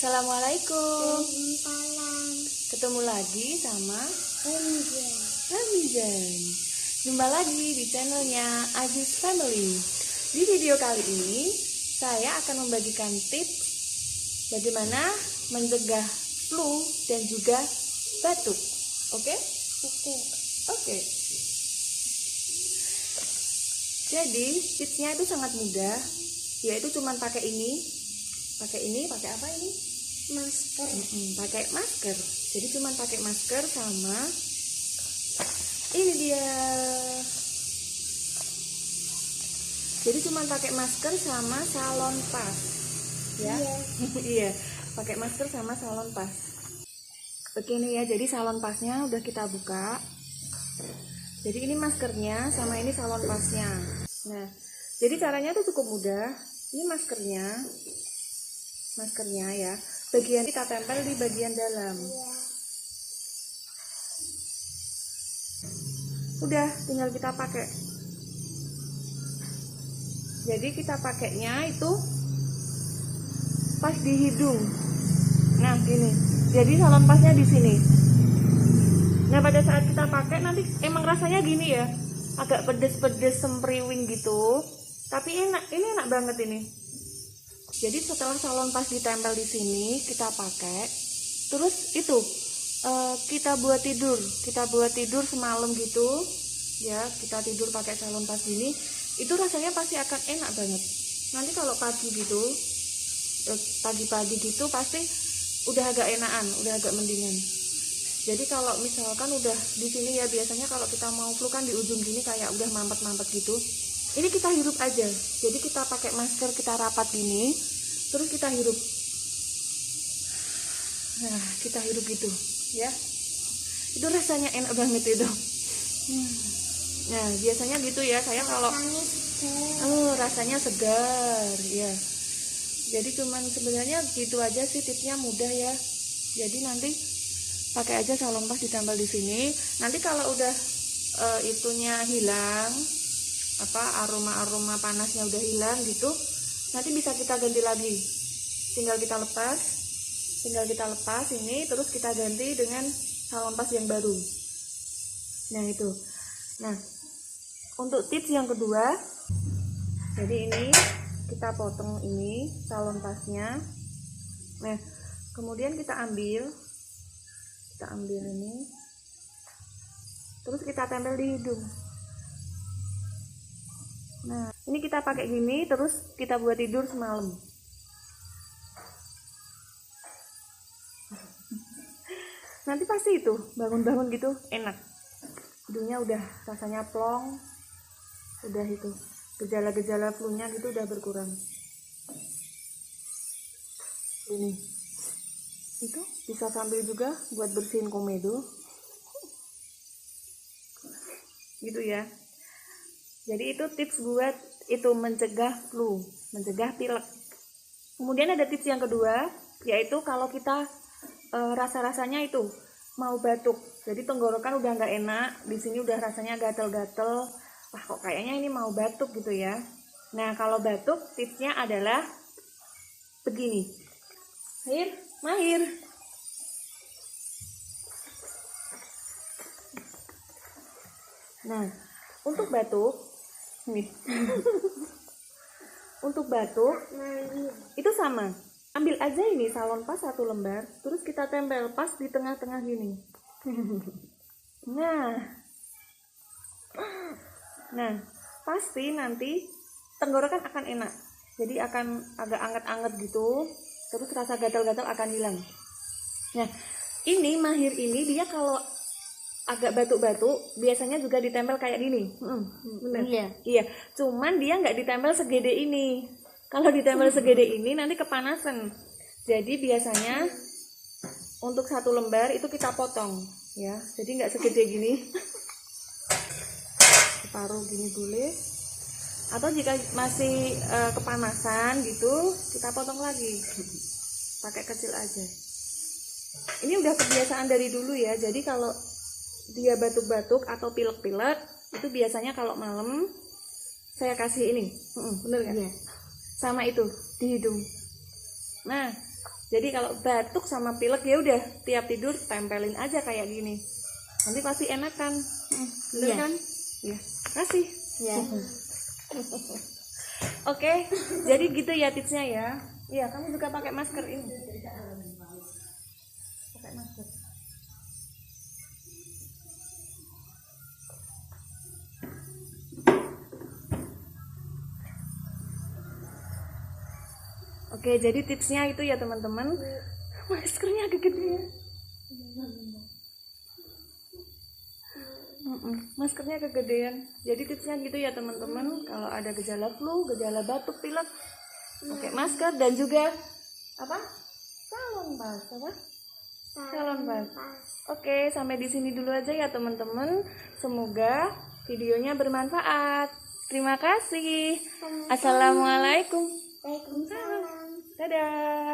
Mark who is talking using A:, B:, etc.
A: Assalamualaikum.
B: Salam.
A: Ketemu lagi sama
B: Enjoy.
A: Ramizan. Jumpa lagi di channelnya Aziz Family. Di video kali ini saya akan membagikan tips bagaimana mencegah flu dan juga batuk. Oke? Oke. Jadi tipsnya itu sangat mudah, yaitu cuma pakai apa ini?
B: Masker.
A: Pakai masker. Jadi cuma pakai masker sama ini dia. Jadi cuma pakai masker sama salon pas, ya. Iya, pakai masker sama salon pas. Begini ya. Jadi salon pasnya udah kita buka. Jadi ini maskernya sama ini salon pasnya. Nah, jadi caranya tuh cukup mudah. Ini maskernya ya. Bagian kita tempel di bagian dalam. Udah, tinggal kita pakai. Jadi kita pakainya itu pas di hidung. Nah, gini. Jadi salon pasnya di sini. Nah, pada saat kita pakai nanti emang rasanya gini ya. Agak pedes-pedes sempriwing gitu. Tapi enak, ini enak banget ini. Jadi setelah salon pas ditempel di sini, kita pakai. Terus itu kita buat tidur semalam gitu. Ya, kita tidur pakai salon pas gini, itu rasanya pasti akan enak banget. Nanti kalau pagi gitu, pagi-pagi gitu pasti udah agak enakan, udah agak mendingan. Jadi kalau misalkan udah di sini ya, biasanya kalau kita mau flu kan di ujung gini kayak udah mampet-mampet gitu. Ini kita hirup aja. Jadi kita pakai masker, kita rapat gini, terus kita hirup. Nah, kita hirup gitu, ya. Itu rasanya enak banget itu. Nah, biasanya gitu ya. Saya kalau rasanya segar, ya. Jadi cuman sebenarnya gitu aja sih, tipsnya mudah ya. Jadi nanti pakai aja salon pas ditempel di sini. Nanti kalau udah itunya hilang, aroma panasnya udah hilang gitu, nanti bisa kita ganti lagi. Tinggal kita lepas ini, terus kita ganti dengan salon pas yang baru. Nah, itu. Nah, untuk tips yang kedua, jadi ini kita potong ini salon pasnya. Nah, kemudian kita ambil ini, terus kita tempel di hidung. Nah, ini kita pakai gini, terus kita buat tidur semalam. Nanti pasti itu bangun-bangun gitu enak. Hidungnya udah rasanya plong, udah itu gejala-gejala flu-nya gitu udah berkurang. Ini itu bisa sambil juga buat bersihin komedo, gitu ya. Jadi itu tips buat itu mencegah flu, mencegah pilek. Kemudian ada tips yang kedua, yaitu kalau kita rasa-rasanya itu mau batuk. Jadi tenggorokan udah nggak enak, di sini udah rasanya gatel-gatel. Wah, kok kayaknya ini mau batuk gitu ya. Nah, kalau batuk tipsnya adalah begini. Mahir. Nah, untuk batuk nih. Untuk batuk itu sama. Ambil aja ini salon pas 1 lembar, terus kita tempel pas di tengah-tengah gini. Nah, pasti nanti tenggorokan akan enak. Jadi akan agak anget-anget gitu. Terus rasa gatal-gatal akan hilang. Nah, ini Mahir ini dia kalau agak batuk-batuk biasanya juga ditempel kayak gini. Bener? Iya. Cuman dia nggak ditempel segede ini. Kalau ditempel segede ini nanti kepanasan. Jadi biasanya untuk 1 lembar itu kita potong, ya. Jadi nggak segede gini. Separuh gini boleh. Atau jika masih kepanasan gitu, kita potong lagi. Pakai kecil aja. Ini udah kebiasaan dari dulu ya. Jadi kalau dia batuk-batuk atau pilek-pilek, itu biasanya kalau malam saya kasih ini. Bener kan? Iya. Sama itu di hidung. Nah, Jadi kalau batuk sama pilek ya udah tiap tidur tempelin aja kayak gini. Nanti pasti enakan. Bener
B: Iya.
A: kan? Iya. Kasih.
B: Ya.
A: Oke, jadi gitu ya tipsnya ya. Iya, kamu juga pakai masker ini. Pakai masker. Oke, jadi tipsnya itu ya teman-teman. Maskernya agak gede ya. Maskernya kegedean. Jadi tipsnya gitu ya teman-teman. Kalau ada gejala flu, gejala batuk, pilek, pakai masker dan juga apa? Salon bas, apa? Salon bas. Oke, sampai di sini dulu aja ya teman-teman. Semoga videonya bermanfaat. Terima kasih. Assalamualaikum.
B: Waalaikumsalam.
A: Dadah.